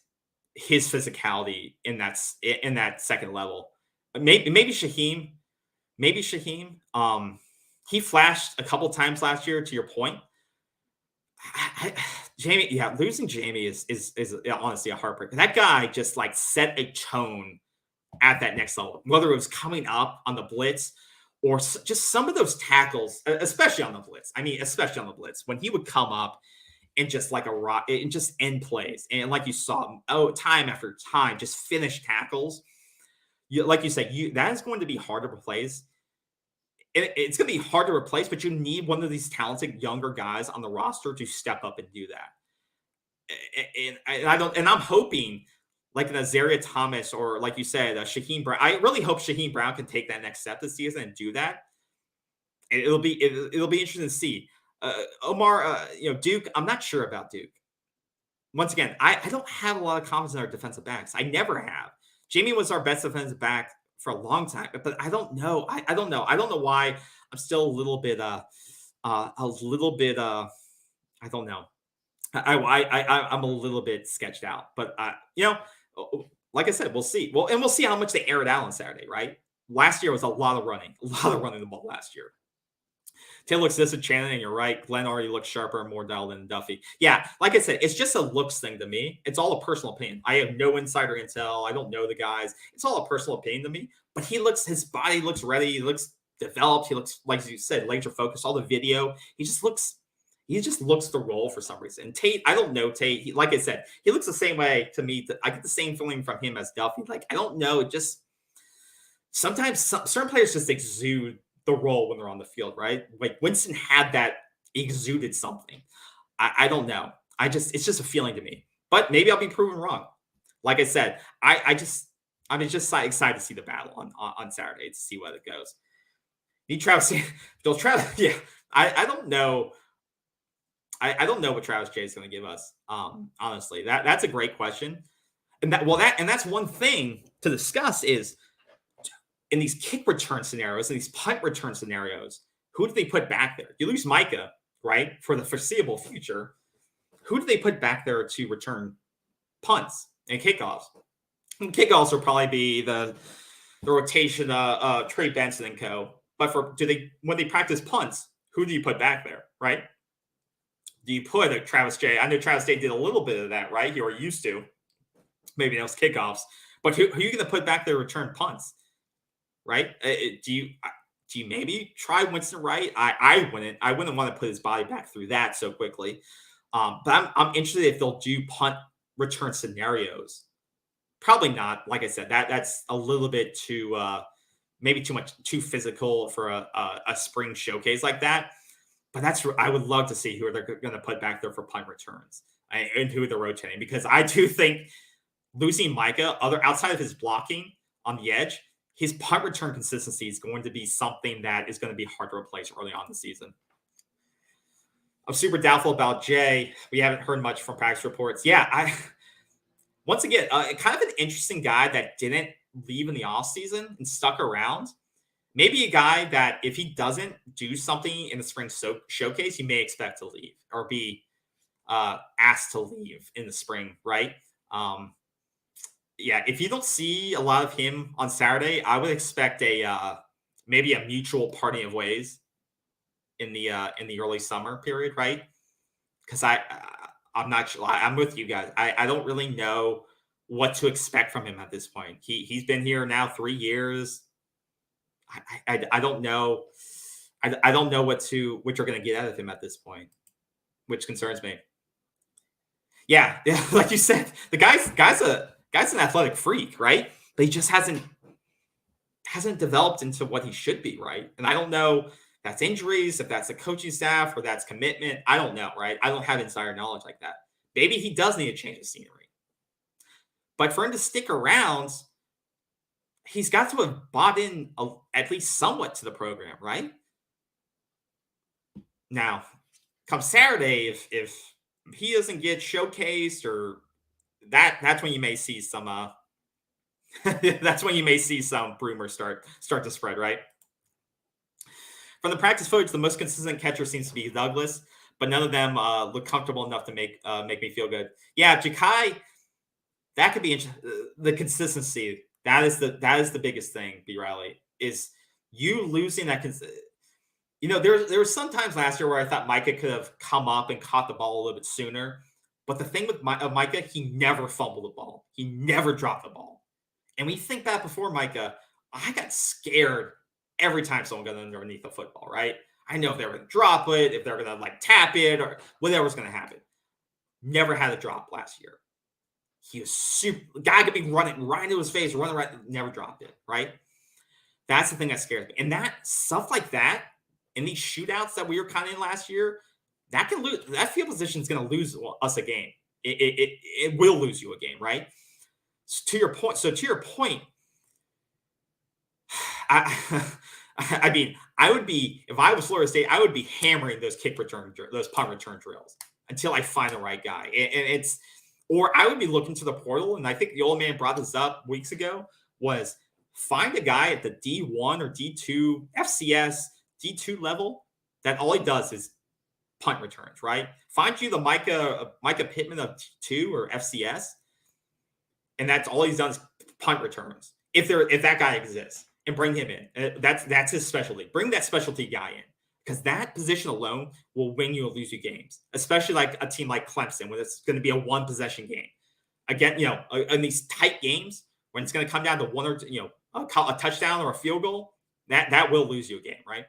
his physicality in that second level. Maybe Shaheem. Maybe Shaheem. He flashed a couple times last year. To your point, Jamie. Yeah, losing Jamie is honestly a heartbreak. That guy just like set a tone at that next level. Whether it was coming up on the blitz or just some of those tackles, especially on the blitz. Especially on the blitz when he would come up and just like a rock and just end plays. And like you saw, time after time, just finish tackles. Like you said, that is going to be hard to replace. It's going to be hard to replace, but you need one of these talented younger guys on the roster to step up and do that. And I'm hoping like an Azaria Thomas or like you said, Shaheem Brown. I really hope Shaheem Brown can take that next step this season and do that. And it'll be interesting to see. Omar, Duke, I'm not sure about Duke. Once again, I don't have a lot of confidence in our defensive backs. I never have. Jamie was our best defensive back for a long time, but I don't know. I don't know. I don't know why I'm still a little bit I don't know. I'm a little bit sketched out, but like I said, we'll see. Well, and we'll see how much they air it out on Saturday, right? Last year was a lot of running the ball last year. Taylor looks disenchanted, and you're right. Glenn already looks sharper and more dialed than Duffy. Yeah, like I said, it's just a looks thing to me. It's all a personal opinion. I have no insider intel. I don't know the guys. It's all a personal opinion to me. But his body looks ready. He looks developed. He looks, like you said, laser focused. All the video, he just looks the role for some reason. And Tate, I don't know Tate. Like I said, he looks the same way to me. I get the same feeling from him as Duffy. Like, I don't know. It just sometimes certain players just exude the role when they're on the field, right? Like Winston had that, exuded something. I don't know. It's just a feeling to me. But maybe I'll be proven wrong. Like I said, I'm just excited to see the battle on Saturday to see where it goes. Need Travis? Travis? Yeah, I don't know. I don't know what Travis Jay is going to give us. Honestly, that's a great question, and that's one thing to discuss is in these kick return scenarios, in these punt return scenarios, who do they put back there? You lose Mycah, right, for the foreseeable future. Who do they put back there to return punts and kickoffs? And kickoffs will probably be the rotation Trey Benson and co. But when they practice punts, who do you put back there, right? Do you put a Travis Jay? I know Travis Jay did a little bit of that, right? Or used to. Maybe those kickoffs. But who are you going to put back there to return punts? Right? Do you maybe try Winston Wright? I wouldn't want to put his body back through that so quickly. But I'm interested if they'll do punt return scenarios. Probably not. Like I said, that's a little bit too maybe too physical for a spring showcase like that. But I would love to see who they're going to put back there for punt returns and who they're rotating, because I do think losing Mycah, outside of his blocking on the edge, his punt return consistency is going to be something that is going to be hard to replace early on in the season. I'm super doubtful about Jay. We haven't heard much from practice reports. Yeah, once again, kind of an interesting guy that didn't leave in the offseason and stuck around. Maybe a guy that if he doesn't do something in the spring showcase, you may expect to leave or be asked to leave in the spring, right? Yeah, if you don't see a lot of him on Saturday, I would expect maybe a mutual parting of ways in the early summer period, right? Because I'm not sure. I'm with you guys. I don't really know what to expect from him at this point. He's been here now 3 years. I don't know. I don't know what you're going to get out of him at this point, which concerns me. Yeah, like you said, the guy's an athletic freak, right? But he just hasn't developed into what he should be, right? And I don't know if that's injuries, if that's the coaching staff, or that's commitment. I don't know, right? I don't have insider knowledge like that. Maybe he does need a change of scenery. But for him to stick around, he's got to have bought in at least somewhat to the program, right? Now, come Saturday, if he doesn't get showcased, or that's when you may see some that's when you may see some rumors start to spread, right? From the practice footage, the most consistent catcher seems to be Douglas, but none of them look comfortable enough to make me feel good. Yeah, Ja'Kai, that could be the consistency. That is the biggest thing, B. Riley, is you losing that. There were some times last year where I thought Mycah could have come up and caught the ball a little bit sooner. But the thing with Mycah, he never fumbled the ball. He never dropped the ball. And we think back before Mycah, I got scared every time someone got underneath the football, right? I know if they were going to drop it, if they're going to tap it, or whatever was going to happen. Never had a drop last year. He was super. Guy could be running right into his face, running right, never dropped it, right? That's the thing that scares me. And that stuff like that, in these shootouts that we were kind of in last year, that can lose. That field position is going to lose us a game. It will lose you a game, right? So to your point, I mean, I would be, if I was Florida State, I would be hammering those punt return drills until I find the right guy. Or I would be looking to the portal, and I think the old man brought this up weeks ago, was find a guy at the D1 or D2 FCS D2 level that all he does is punt returns, right? Find you the Mycah Pittman of D2 or FCS. and that's all he's done is punt returns. If that guy exists, and bring him in. That's his specialty. Bring that specialty guy in, because that position alone will win you or lose you games, especially like a team like Clemson, when it's going to be a one possession game. Again, in these tight games when it's going to come down to one or two, a touchdown or a field goal, that will lose you a game, right?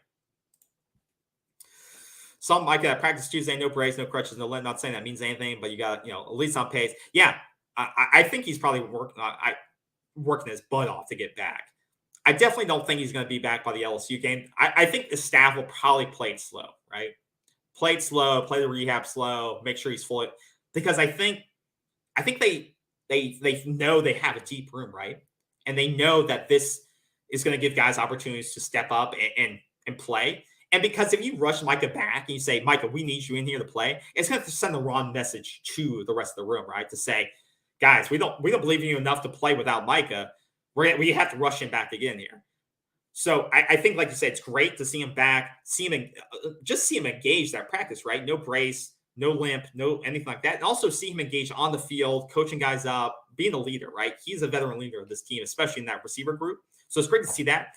Some like that practice Tuesday, no brace, no crutches, no limp. Not saying that means anything, but you got at least on pace. Yeah, I think he's probably working his butt off to get back. I definitely don't think he's going to be back by the LSU game. I think the staff will probably play it slow, right? Play it slow, play the rehab slow, make sure he's fully, because I think they know they have a deep room, right? And they know that this is going to give guys opportunities to step up and play. And because if you rush Mycah back and you say, Mycah, we need you in here to play, it's going to send the wrong message to the rest of the room, right? To say, guys, we don't believe in you enough to play without Mycah. We have to rush him back again here. So I think, like you said, it's great to see him back, see him engaged that practice, right? No brace, no limp, no anything like that. And also see him engaged on the field, coaching guys up, being a leader, right? He's a veteran leader of this team, especially in that receiver group. So it's great to see that.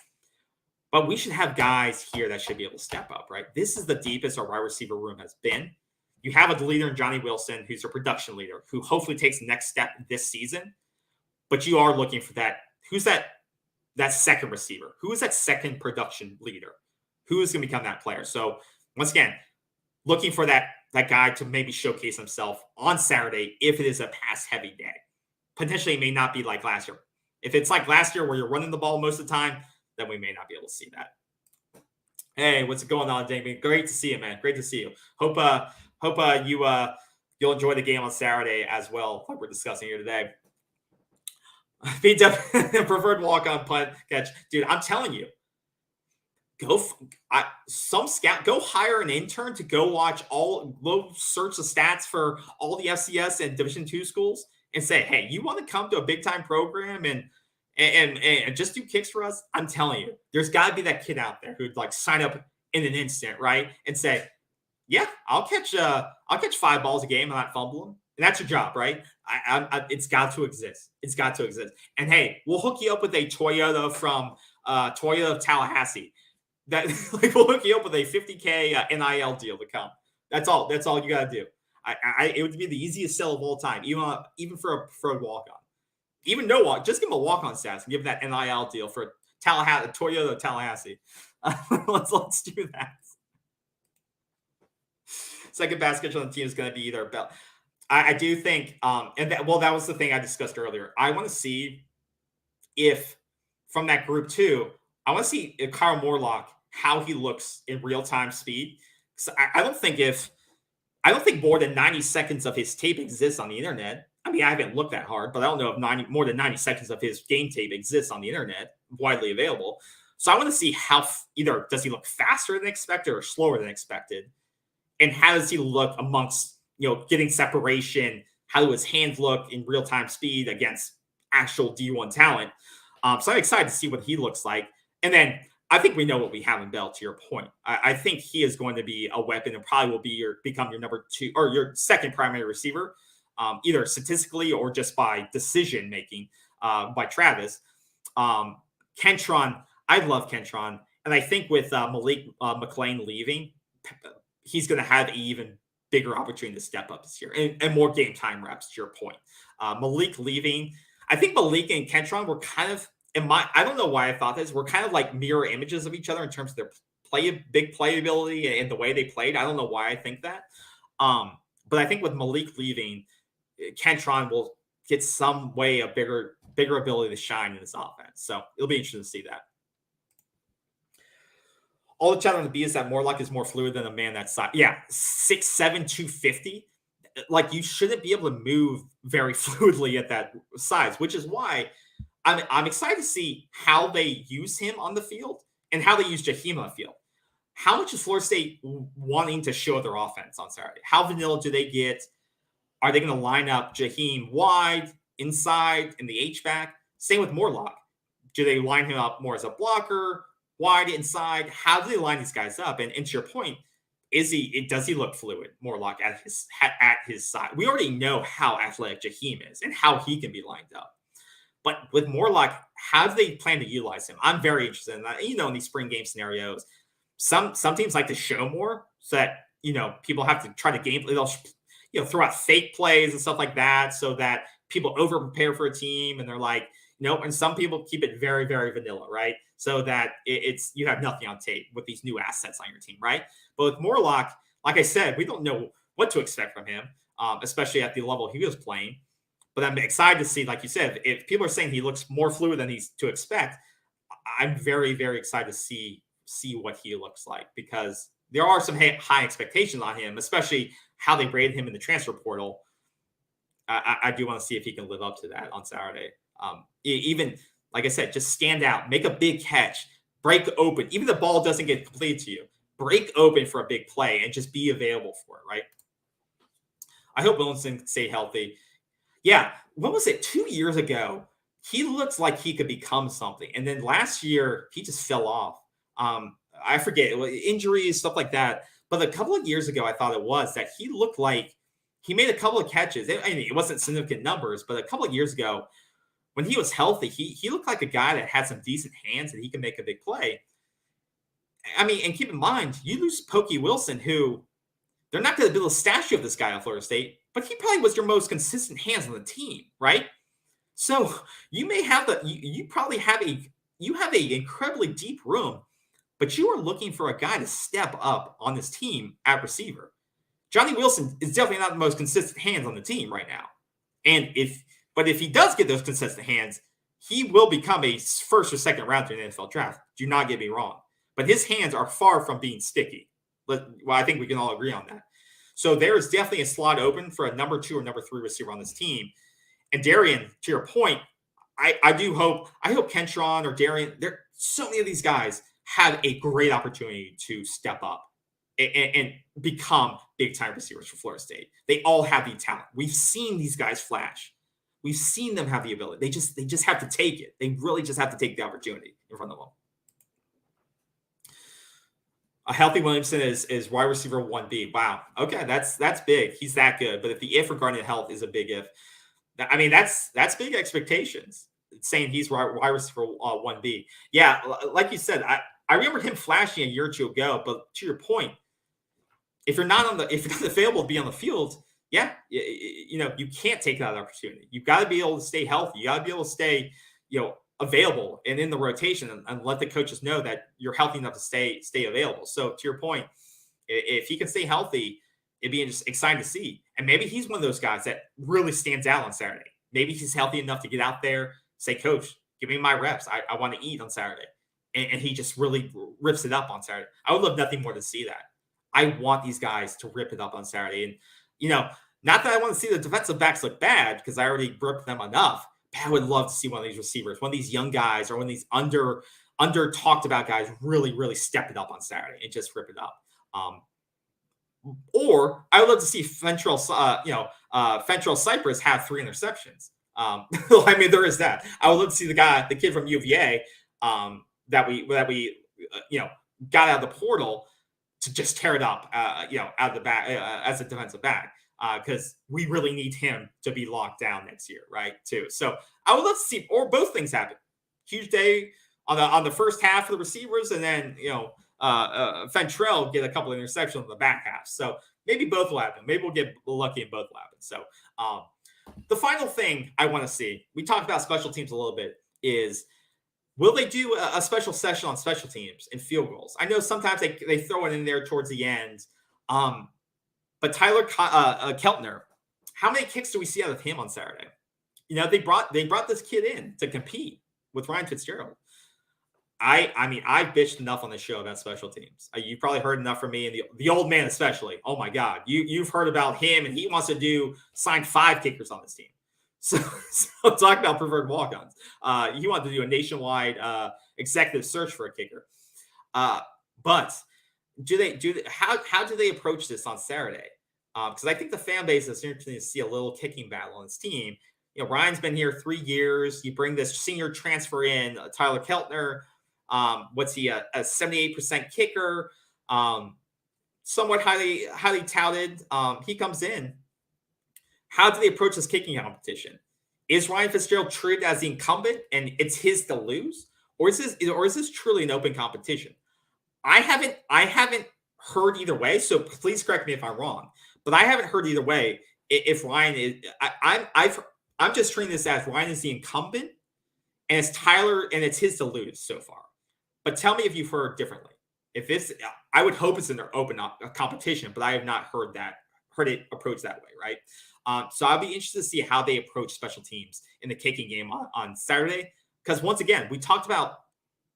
But we should have guys here that should be able to step up, right? This is the deepest our wide receiver room has been. You have a leader in Johnny Wilson, who's a production leader, who hopefully takes the next step this season. But you are looking for that. Who's that second receiver? Who is that second production leader? Who is going to become that player? So once again, looking for that guy to maybe showcase himself on Saturday if it is a pass-heavy day. Potentially, it may not be like last year. If it's like last year where you're running the ball most of the time, then we may not be able to see that. Hey, what's going on, Damien? Great to see you, man. Great to see you. Hope you'll enjoy the game on Saturday as well, like we're discussing here today. Preferred walk-on punt catch, dude. I'm telling you, go hire an intern to go search the stats for all the FCS and Division II schools and say, hey, you want to come to a big time program and just do kicks for us? I'm telling you, there's got to be that kid out there who'd like sign up in an instant, right? And say, yeah, I'll catch 5 balls a game and not fumble them. And that's your job, right? It's got to exist. It's got to exist. And hey, we'll hook you up with a Toyota from Toyota of Tallahassee. That we'll hook you up with a $50K NIL deal to come. That's all you got to do. It would be the easiest sell of all time, even for a walk-on. Even no walk, just give him a walk-on stats and give him that NIL deal for Toyota of Tallahassee. Let's do that. Second best catch on the team is going to be either Bell. I do think, that was the thing I discussed earlier. I want to see if from that group too, I want to see if Kyle Morlock, how he looks in real-time speed. So I don't think more than 90 seconds of his tape exists on the internet. I mean, I haven't looked that hard, but I don't know if more than 90 seconds of his game tape exists on the internet, widely available. So I want to see how either does he look faster than expected or slower than expected, and how does he look amongst getting separation? How do his hands look in real-time speed against actual D1 talent? So I'm excited to see what he looks like. And then I think we know what we have in Bell, to your point. I think he is going to be a weapon and probably will become your number 2 or your second primary receiver, either statistically or just by decision-making by Travis. Kentron, I love Kentron. And I think with Malik McLean leaving, he's going to have an even bigger opportunity to step up this year and more game time reps, to your point. Malik leaving, I think Malik and Kentron were kind of, I don't know why I thought this, we're kind of like mirror images of each other in terms of their big playability and the way they played. I don't know why I think that. But I think with Malik leaving, Kentron will get some way a bigger ability to shine in this offense. So it'll be interesting to see that. All the chat on the B is that Morlock is more fluid than a man that size. Yeah, 6'7", 250. Like, you shouldn't be able to move very fluidly at that size, which is why I'm excited to see how they use him on the field and how they use Jaheim on the field. How much is Florida State wanting to show their offense on Saturday? How vanilla do they get? Are they going to line up Jaheim wide, inside, in the H-back? Same with Morlock. Do they line him up more as a blocker, wide, inside? How do they line these guys up? And to your point, does he look fluid, Morlock, at his side? We already know how athletic Jaheim is and how he can be lined up. But with Morlock, how do they plan to utilize him? I'm very interested in that. In these spring game scenarios, some teams like to show more so that people have to try to game. They'll throw out fake plays and stuff like that so that people over prepare for a team and they're like, and some people keep it very, very vanilla, right? So that it's you have nothing on tape with these new assets on your team, right? But with Morlock, like I said, we don't know what to expect from him, especially at the level he was playing. But I'm excited to see, like you said, if people are saying he looks more fluid than he's to expect, I'm very, very excited to see what he looks like, because there are some high expectations on him, especially how they rated him in the transfer portal. I do want to see if he can live up to that on Saturday. Even, like I said, just stand out, make a big catch, break open. Even if the ball doesn't get completed to you, break open for a big play and just be available for it, right? I hope Williamson can stay healthy. Yeah, what was it? 2 years ago, he looked like he could become something. And then last year, he just fell off. I forget, injuries, stuff like that. But a couple of years ago, I thought it was that he looked like he made a couple of catches. It wasn't significant numbers, but a couple of years ago, when he was healthy, he looked like a guy that had some decent hands and he can make a big play. And keep in mind, you lose Pokey Wilson, who they're not going to build a statue of this guy on Florida State, but he probably was your most consistent hands on the team, right? So you may have you probably have a incredibly deep room, but you are looking for a guy to step up on this team at receiver. Johnny Wilson is definitely not the most consistent hands on the team right now. But if he does get those consistent hands, he will become a first or second rounder in the NFL draft. Do not get me wrong. But his hands are far from being sticky. Well, I think we can all agree on that. So there is definitely a slot open for a number 2 or number 3 receiver on this team. And Darian, to your point, I hope Kentron or Darian, so many of these guys have a great opportunity to step up and become big-time receivers for Florida State. They all have the talent. We've seen these guys flash. We've seen them have the ability. They just have to take it. They really just have to take the opportunity in front of them. A healthy Williamson is wide receiver 1B. Wow. Okay, that's big. He's that good. But if the if regarding health is a big if, that's big expectations. Saying he's wide receiver 1B. Yeah, like you said, I remember him flashing a year or two ago. But to your point, if you're not available to be on the field, yeah, you can't take that opportunity. You've got to be able to stay healthy. You got to be able to stay, available and in the rotation and let the coaches know that you're healthy enough to stay available. So to your point, if he can stay healthy, it'd be just exciting to see. And maybe he's one of those guys that really stands out on Saturday. Maybe he's healthy enough to get out there, say, Coach, give me my reps. I want to eat on Saturday. And he just really rips it up on Saturday. I would love nothing more to see that. I want these guys to rip it up on Saturday. And, not that I want to see the defensive backs look bad because I already ripped them enough. But I would love to see one of these receivers, one of these young guys, or one of these under talked about guys really, really step it up on Saturday and just rip it up. Or I would love to see Fentrell Cypress have 3 interceptions. There is that. I would love to see the kid from UVA that we got out of the portal to just tear it up, out of the back as a defensive back. Because we really need him to be locked down next year, right? Too. So I would love to see or both things happen. Huge day on the first half of the receivers, and then Fentrell get a couple of interceptions in the back half. So maybe both will happen. Maybe we'll get lucky and both will happen. So the final thing I want to see, we talked about special teams a little bit, is will they do a special session on special teams and field goals? I know sometimes they throw it in there towards the end. But Tyler Keltner, how many kicks do we see out of him on Saturday? They brought this kid in to compete with Ryan Fitzgerald. I've bitched enough on the show about special teams. You've probably heard enough from me and the old man especially. Oh my God, you've heard about him, and he wants to sign 5 kickers on this team. So talk about preferred walk-ons. He wanted to do a nationwide executive search for a kicker. But how do they approach this on Saturday? Because I think the fan base is interested to see a little kicking battle on this team. Ryan's been here 3 years. You bring this senior transfer in, Tyler Keltner. What's he, a 78% kicker? Somewhat highly touted. He comes in. How do they approach this kicking competition? is Ryan Fitzgerald treated as the incumbent and it's his to lose, or is this truly an open competition? I haven't heard either way, so please correct me if I'm wrong. But I haven't heard either way if Ryan is. I'm just treating this as Ryan is the incumbent, and it's Tyler, and it's his to lose so far. But tell me if you've heard differently. If it's, I would hope it's an open competition, but I have not heard it approached that way, right? So I'll be interested to see how they approach special teams in the kicking game on Saturday. Because once again, we talked about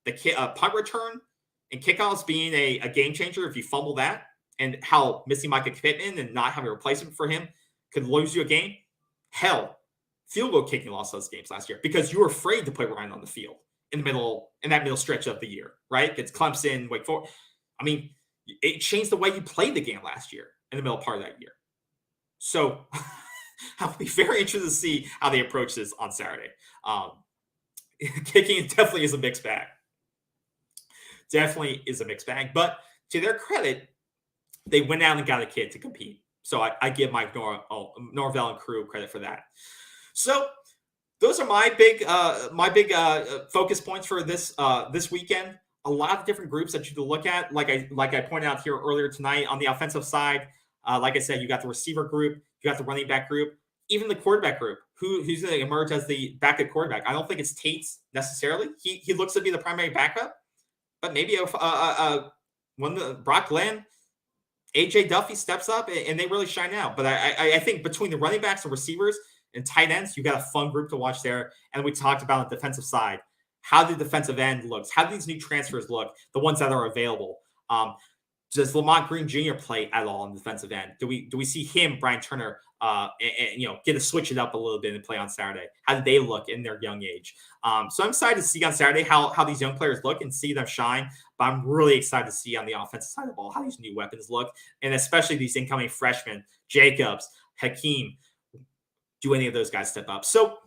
the punt return and kickoffs being a game changer if you fumble that, and how missing Mycah Pittman and not having a replacement for him could lose you a game. Hell, field goal kicking lost those games last year because you were afraid to put Ryan on the field in that middle stretch of the year, right? It's Clemson, Wake Forest. I mean, it changed the way you played the game last year in the middle part of that year. So I'll be very interested to see how they approach this on Saturday. Kicking definitely is a mixed bag. Definitely is a mixed bag. But to their credit, they went out and got a kid to compete. So I give Mike Norvell and crew credit for that. So those are my big focus points for this weekend. A lot of different groups that you can look at. Like I pointed out here earlier tonight on the offensive side. Like I said, you got the receiver group, you got the running back group, even the quarterback group. Who's going to emerge as the backup quarterback? I don't think it's Tate's necessarily. He looks to be the primary backup, but maybe Brock Glenn, AJ Duffy steps up and they really shine out. But I think between the running backs and receivers and tight ends, you got a fun group to watch there. And we talked about on the defensive side, how the defensive end looks, how do these new transfers look, the ones that are available. Does Lamont Green Jr. play at all on the defensive end? Do we see him, Brian Turner, get to switch it up a little bit and play on Saturday? How do they look in their young age? So I'm excited to see on Saturday how these young players look and see them shine. But I'm really excited to see on the offensive side of the ball how these new weapons look, and especially these incoming freshmen, Jacobs, Hakeem. Do any of those guys step up? So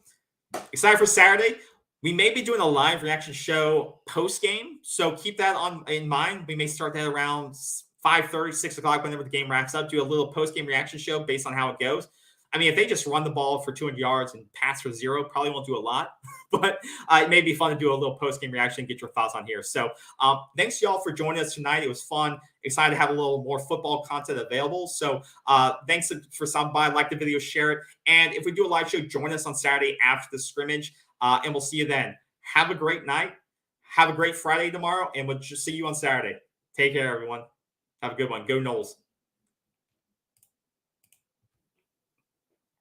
excited for Saturday. We may be doing a live reaction show post-game, so keep that in mind. We may start that around 5:30, 6 o'clock, whenever the game wraps up, do a little post-game reaction show based on how it goes. I mean, if they just run the ball for 200 yards and pass for 0, probably won't do a lot. But it may be fun to do a little post-game reaction and get your thoughts on here. So thanks, y'all, for joining us tonight. It was fun. Excited to have a little more football content available. So thanks for stopping by. Like the video, share it. And if we do a live show, join us on Saturday after the scrimmage. And we'll see you then. Have a great night. Have a great Friday tomorrow. And we'll just see you on Saturday. Take care, everyone. Have a good one. Go Noles.